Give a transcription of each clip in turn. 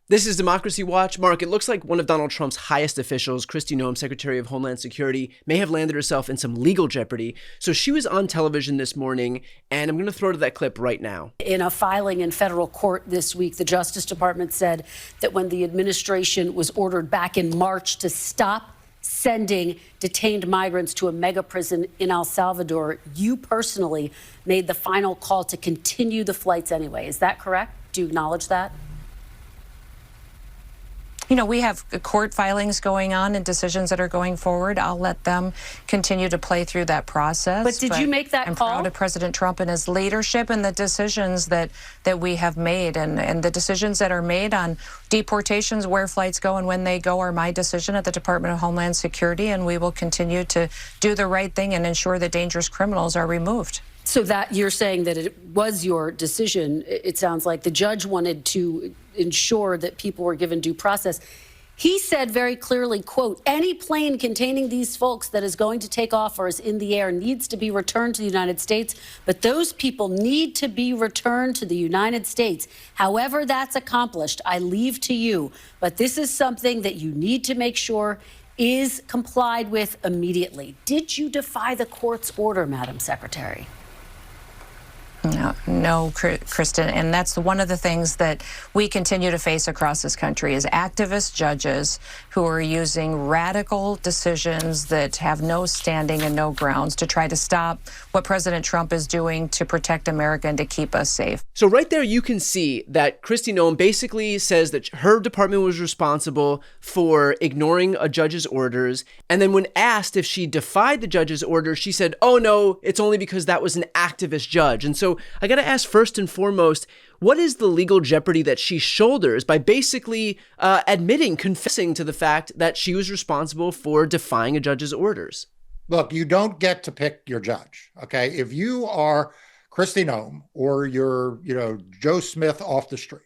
This is Democracy Watch. Mark, it looks like one of Donald Trump's highest officials, Kristi Noem, Secretary of Homeland Security, may have landed herself in some legal jeopardy. So she was on television this morning, and I'm going to throw to that clip right now. In a filing in federal court this week, the Justice Department said that when the administration was ordered back in March to stop sending detained migrants to a mega prison in El Salvador, you personally made the final call to continue the flights anyway. Is that correct? Do you acknowledge that? You know, we have court filings going on and decisions that are going forward. I'll let them continue to play through that process. But did you make that call? I'm proud of President Trump and his leadership and the decisions that we have made. And the decisions that are made on deportations, where flights go and when they go, are my decision at the Department of Homeland Security. And we will continue to do the right thing and ensure that dangerous criminals are removed. So that you're saying that it was your decision. It sounds like the judge wanted to ensure that people were given due process. He said very clearly, quote, any plane containing these folks that is going to take off or is in the air needs to be returned to the United States. But those people need to be returned to the United States. However that's accomplished, I leave to you. But this is something that you need to make sure is complied with immediately. Did you defy the court's order, Madam Secretary? No, Kristen, and that's one of the things that we continue to face across this country is activist judges who are using radical decisions that have no standing and no grounds to try to stop what President Trump is doing to protect America and to keep us safe. So right there, you can see that Kristi Noem basically says that her department was responsible for ignoring a judge's orders. And then when asked if she defied the judge's order, she said, oh, no, it's only because that was an activist judge. And so I got to ask first and foremost, what is the legal jeopardy that she shoulders by basically confessing to the fact that she was responsible for defying a judge's orders? Look, you don't get to pick your judge, okay? If you are Kristi Noem or you're, Joe Smith off the street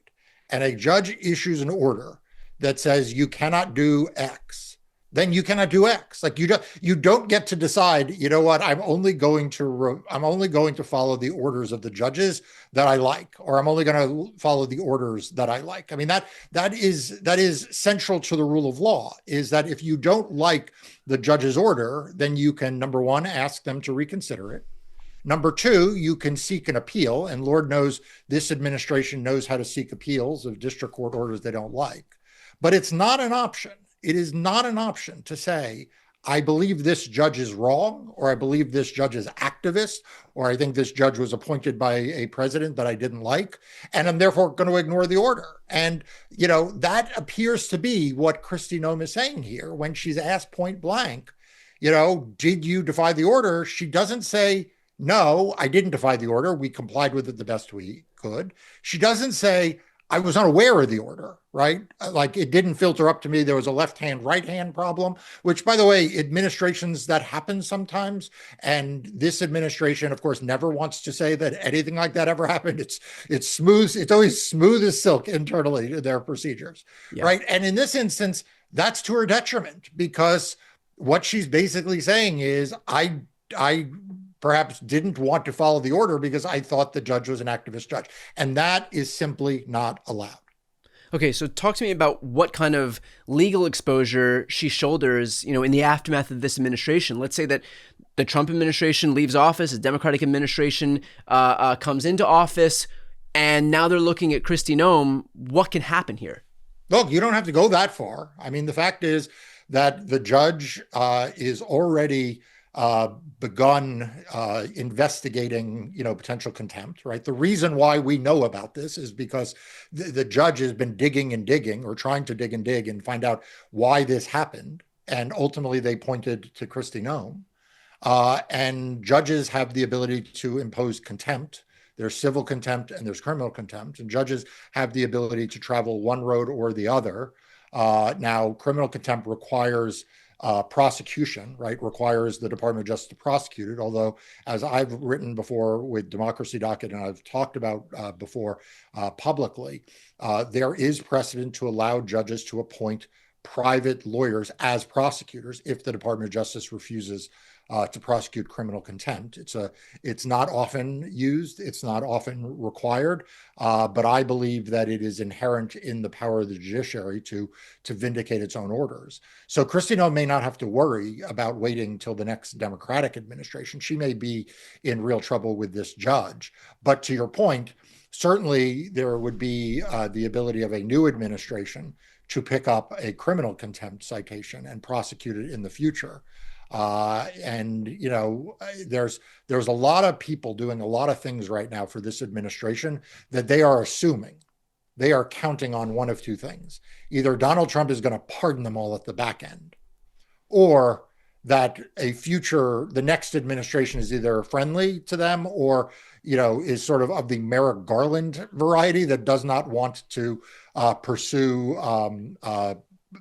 and a judge issues an order that says you cannot do X, then you cannot do X. Like you don't get to decide, you know what, I'm only going to follow the orders of the judges that I like, or I'm only going to follow the orders that I like. I mean, that is central to the rule of law, is that if you don't like the judge's order, then you can, number one, ask them to reconsider it. Number two, you can seek an appeal, and Lord knows this administration knows how to seek appeals of district court orders they don't like. But it's not an option. It is not an option to say, I believe this judge is wrong, or I believe this judge is activist, or I think this judge was appointed by a president that I didn't like, and I'm therefore going to ignore the order. And, that appears to be what Kristi Noem is saying here when she's asked point blank, did you defy the order? She doesn't say, no, I didn't defy the order. We complied with it the best we could. She doesn't say, I was unaware of the order, right? Like it didn't filter up to me. There was a left hand, right hand problem, which, by the way, administrations that happen sometimes. And this administration, of course, never wants to say that anything like that ever happened. It's smooth. It's always smooth as silk internally to their procedures, right? And in this instance, that's to her detriment, because what she's basically saying is, I perhaps didn't want to follow the order because I thought the judge was an activist judge. And that is simply not allowed. Okay, so talk to me about what kind of legal exposure she shoulders, in the aftermath of this administration. Let's say that the Trump administration leaves office, a Democratic administration comes into office, and now they're looking at Kristi Noem. What can happen here? Look, you don't have to go that far. I mean, the fact is that the judge is already begun investigating, potential contempt, right? The reason why we know about this is because the judge has been digging and digging, or trying to dig and find out why this happened. And ultimately they pointed to Kristi Noem. And judges have the ability to impose contempt. There's civil contempt and there's criminal contempt. And judges have the ability to travel one road or the other. Now, criminal contempt requires prosecution, right? Requires the Department of Justice to prosecute it. Although, as I've written before with Democracy Docket, and I've talked about before publicly, there is precedent to allow judges to appoint private lawyers as prosecutors if the Department of Justice refuses to prosecute criminal contempt. It's not often used. It's not often required. But I believe that it is inherent in the power of the judiciary to vindicate its own orders. So Kristi Noem may not have to worry about waiting till the next Democratic administration. She may be in real trouble with this judge. But to your point, certainly there would be the ability of a new administration to pick up a criminal contempt citation and prosecute it in the future. And there's a lot of people doing a lot of things right now for this administration that they are assuming, they are counting on one of two things. Either Donald Trump is going to pardon them all at the back end, or that the next administration is either friendly to them or, is sort of the Merrick Garland variety that does not want to pursue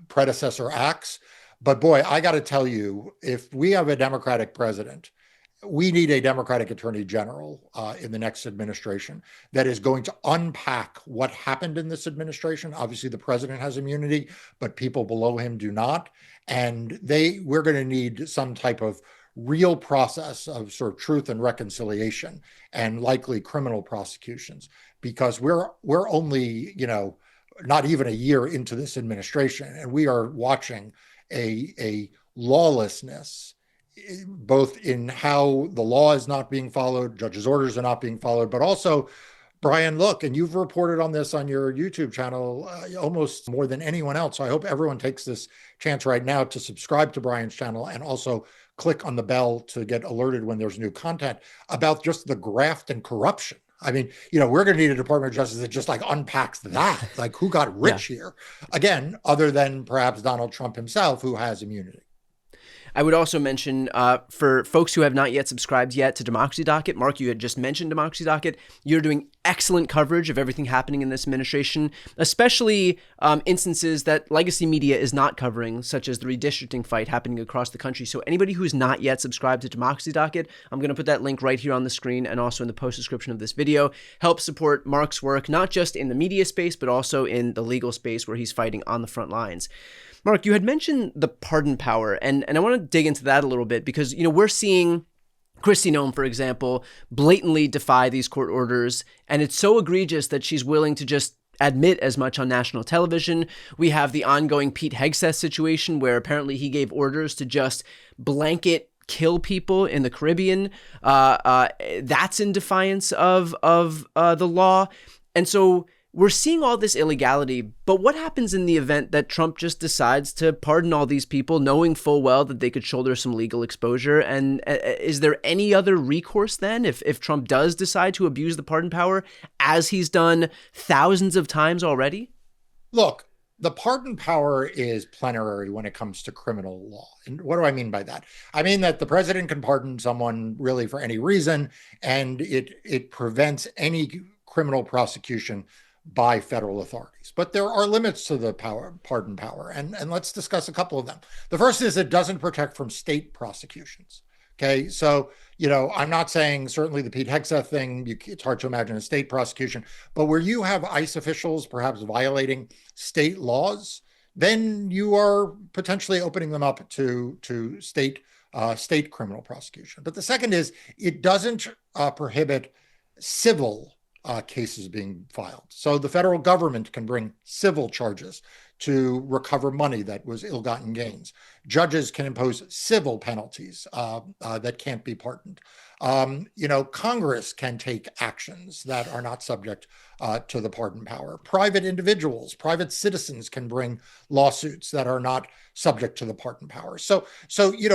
predecessor acts. But boy, I got to tell you, if we have a Democratic president, we need a Democratic attorney general in the next administration that is going to unpack what happened in this administration. Obviously, the president has immunity, but people below him do not. And we're going to need some type of real process of sort of truth and reconciliation and likely criminal prosecutions, because we're only, not even a year into this administration, and we are watching a lawlessness, both in how the law is not being followed, judges' orders are not being followed, but also, Brian, look, and you've reported on this on your YouTube channel almost more than anyone else. So I hope everyone takes this chance right now to subscribe to Brian's channel and also click on the bell to get alerted when there's new content about just the graft and corruption. I mean, we're going to need a Department of Justice that just unpacks that, like who got rich here, again, other than perhaps Donald Trump himself, who has immunity. I would also mention for folks who have not yet subscribed yet to Democracy Docket, Marc, you had just mentioned Democracy Docket. You're doing excellent coverage of everything happening in this administration, especially instances that legacy media is not covering, such as the redistricting fight happening across the country. So anybody who's not yet subscribed to Democracy Docket, I'm going to put that link right here on the screen and also in the post description of this video. Help support Marc's work, not just in the media space, but also in the legal space where he's fighting on the front lines. Marc, you had mentioned the pardon power, and I want to dig into that a little bit because, we're seeing Kristi Noem, for example, blatantly defy these court orders, and it's so egregious that she's willing to just admit as much on national television. We have the ongoing Pete Hegseth situation where apparently he gave orders to just blanket kill people in the Caribbean. That's in defiance of the law. And so we're seeing all this illegality, but what happens in the event that Trump just decides to pardon all these people, knowing full well that they could shoulder some legal exposure? And is there any other recourse then if Trump does decide to abuse the pardon power, as he's done thousands of times already? Look, the pardon power is plenary when it comes to criminal law. And what do I mean by that? I mean that the president can pardon someone really for any reason, and it prevents any criminal prosecution by federal authorities. But there are limits to the pardon power, and let's discuss a couple of them. The first is it doesn't protect from state prosecutions. Okay, so, I'm not saying certainly the Pete Hegseth thing, it's hard to imagine a state prosecution, but where you have ICE officials perhaps violating state laws, then you are potentially opening them up to state criminal prosecution. But the second is it doesn't prohibit civil cases being filed. So the federal government can bring civil charges to recover money that was ill-gotten gains. Judges can impose civil penalties that can't be pardoned. Congress can take actions that are not subject to the pardon power. Private individuals, private citizens can bring lawsuits that are not subject to the pardon power. So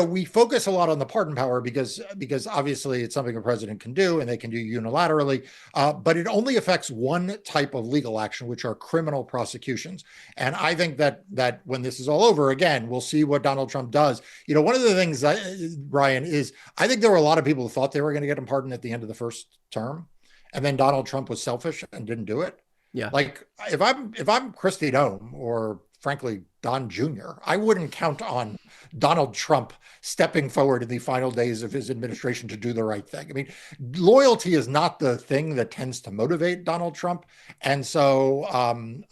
we focus a lot on the pardon power because obviously it's something a president can do and they can do unilaterally, but it only affects one type of legal action, which are criminal prosecutions. And I think that when this is all over, again, we'll see what Donald Trump does. One of the things, Brian, is I think there were a lot of people who thought they were going to get him pardoned at the end of the first term, and then Donald Trump was selfish and didn't do it. Yeah. Like if I'm Kristi Noem or frankly Don Jr., I wouldn't count on Donald Trump stepping forward in the final days of his administration to do the right thing. I mean, loyalty is not the thing that tends to motivate Donald Trump, and so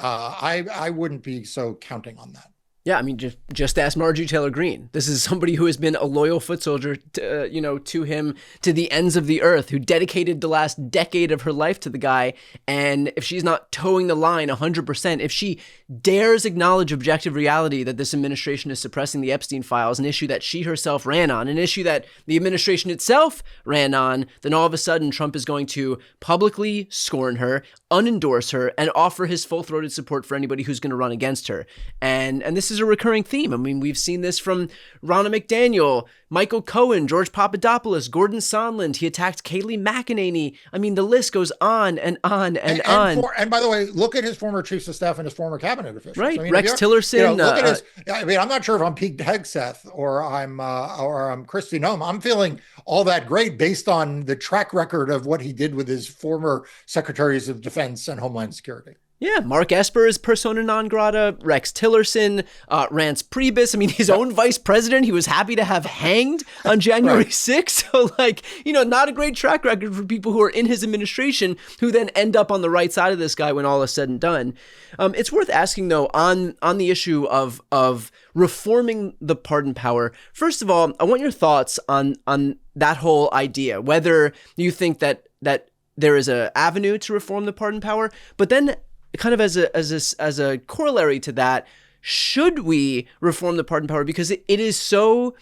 I wouldn't be so counting on that. Yeah, I mean, just ask Marjorie Taylor Greene. This is somebody who has been a loyal foot soldier, to him, to the ends of the earth, who dedicated the last decade of her life to the guy. And if she's not towing the line 100%, if she dares acknowledge objective reality that this administration is suppressing the Epstein files, an issue that she herself ran on, an issue that the administration itself ran on, then all of a sudden Trump is going to publicly scorn her, unendorse her, and offer his full-throated support for anybody who's going to run against her. And this is a recurring theme. I mean, we've seen this from Ronna McDaniel, Michael Cohen, George Papadopoulos, Gordon Sondland. He attacked Kayleigh McEnany. I mean, the list goes on and on and on. And by the way, look at his former chiefs of staff and his former cabinet officials. Right, I mean, Rex Tillerson. Look at his. I mean, I'm not sure if I'm Pete Hegseth or I'm Kristi Noem. I'm feeling all that great based on the track record of what he did with his former secretaries of defense and Homeland Security. Yeah, Mark Esper is persona non grata. Rex Tillerson, Rance Priebus. I mean, his own vice president, he was happy to have hanged on January 6th. So, not a great track record for people who are in his administration who then end up on the right side of this guy when all is said and done. It's worth asking, though, on the issue of reforming the pardon power. First of all, I want your thoughts on that whole idea, whether you think that there is an avenue to reform the pardon power, but then kind of as a corollary to that, should we reform the pardon power? Because it is so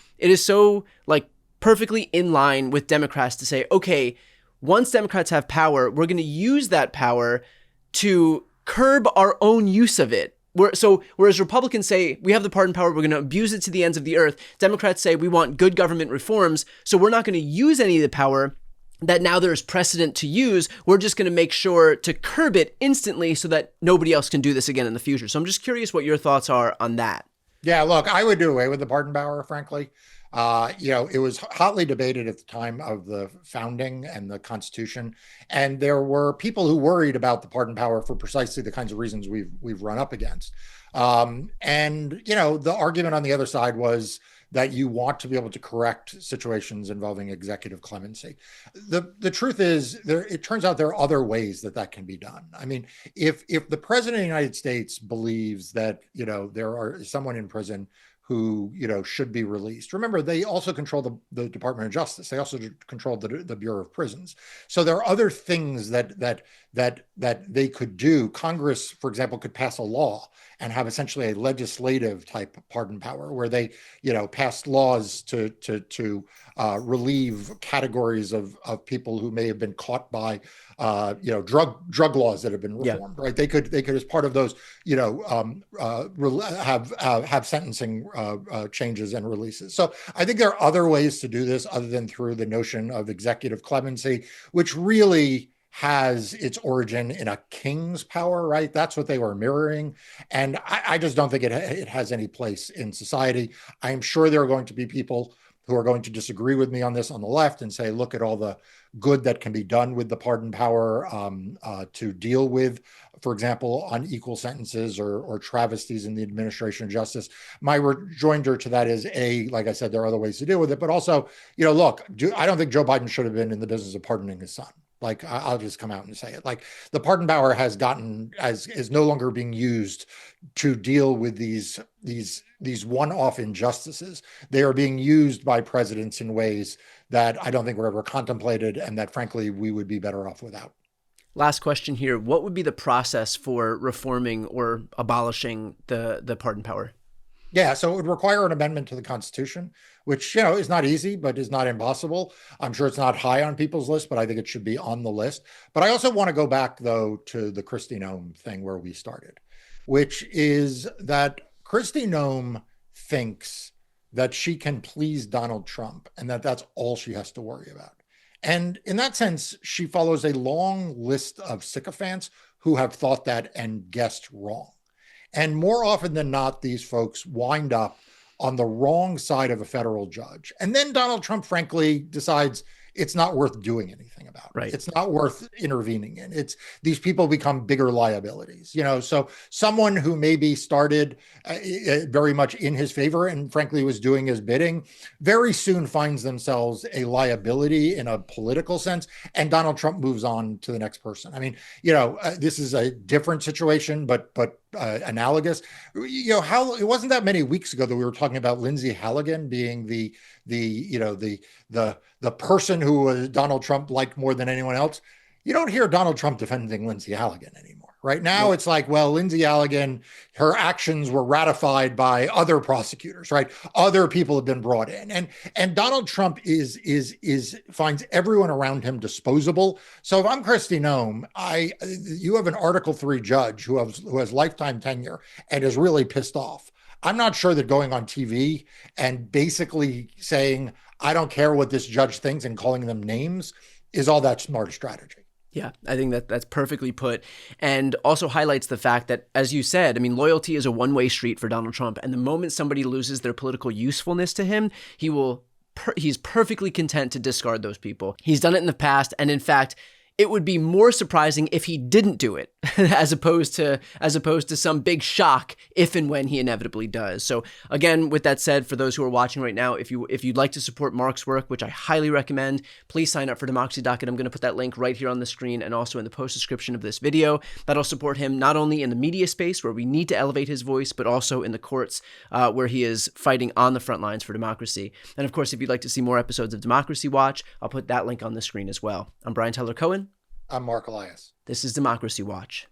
like perfectly in line with Democrats to say, okay, once Democrats have power, we're going to use that power to curb our own use of it. Whereas Republicans say, we have the pardon power, we're going to abuse it to the ends of the earth. Democrats say, we want good government reforms, so we're not going to use any of the power that now there's precedent to use. We're just going to make sure to curb it instantly so that nobody else can do this again in the future. So I'm just curious what your thoughts are on that. Yeah, look, I would do away with the pardon power, frankly. It was hotly debated at the time of the founding and the Constitution. And there were people who worried about the pardon power for precisely the kinds of reasons we've run up against. The argument on the other side was that you want to be able to correct situations involving executive clemency. The truth is, it turns out there are other ways that can be done. I mean, if the president of the United States believes that, there are someone in prison who, should be released. Remember, they also control the Department of Justice. They also control the Bureau of Prisons. So there are other things that they could do. Congress, for example, could pass a law and have essentially a legislative type pardon power where they, pass laws to relieve categories of people who may have been caught by, drug laws that have been reformed. Yeah. Right? They could as part of those, have sentencing changes and releases. So I think there are other ways to do this other than through the notion of executive clemency, which really has its origin in a king's power, right? That's what they were mirroring. And I just don't think it has any place in society. I'm sure there are going to be people who are going to disagree with me on this on the left and say, look at all the good that can be done with the pardon power to deal with, for example, unequal sentences or travesties in the administration of justice. My rejoinder to that is, like I said, there are other ways to deal with it, but also, look, I don't think Joe Biden should have been in the business of pardoning his son. Like, I'll just come out and say it. Like, the pardon power is no longer being used to deal with these one-off injustices. They are being used by presidents in ways that I don't think were ever contemplated and that, frankly, we would be better off without. Last question here. What would be the process for reforming or abolishing the pardon power? Yeah, so it would require an amendment to the Constitution, which, is not easy, but is not impossible. I'm sure it's not high on people's list, but I think it should be on the list. But I also want to go back, though, to the Kristi Noem thing where we started, which is that Kristi Noem thinks that she can please Donald Trump and that that's all she has to worry about. And in that sense, she follows a long list of sycophants who have thought that and guessed wrong. And more often than not, these folks wind up on the wrong side of a federal judge. And then Donald Trump, frankly, decides it's not worth doing anything about. Right. It's not worth intervening in. These people become bigger liabilities, so someone who maybe started very much in his favor and frankly was doing his bidding very soon finds themselves a liability in a political sense. And Donald Trump moves on to the next person. I mean, this is a different situation, but analogous. How it wasn't that many weeks ago that we were talking about Lindsey Halligan being the person who Donald Trump liked more than anyone else. You don't hear Donald Trump defending Lindsey Halligan anymore. Right now, It's like, well, Lindsey Halligan, her actions were ratified by other prosecutors, right? Other people have been brought in, and Donald Trump finds everyone around him disposable. So if I'm Kristi Noem, you have an Article III judge who has lifetime tenure and is really pissed off. I'm not sure that going on TV and basically saying, I don't care what this judge thinks and calling them names is all that smart a strategy. Yeah, I think that's perfectly put, and also highlights the fact that, as you said, I mean, loyalty is a one-way street for Donald Trump, and the moment somebody loses their political usefulness to him, he's perfectly content to discard those people. He's done it in the past, and in fact, it would be more surprising if he didn't do it, as opposed to some big shock if and when he inevitably does. So again, with that said, for those who are watching right now, if you'd like to support Marc's work, which I highly recommend, please sign up for Democracy Docket. I'm going to put that link right here on the screen and also in the post description of this video. That'll support him not only in the media space, where we need to elevate his voice, but also in the courts, where he is fighting on the front lines for democracy. And of course, if you'd like to see more episodes of Democracy Watch, I'll put that link on the screen as well. I'm Brian Tyler Cohen. I'm Marc Elias. This is Democracy Watch.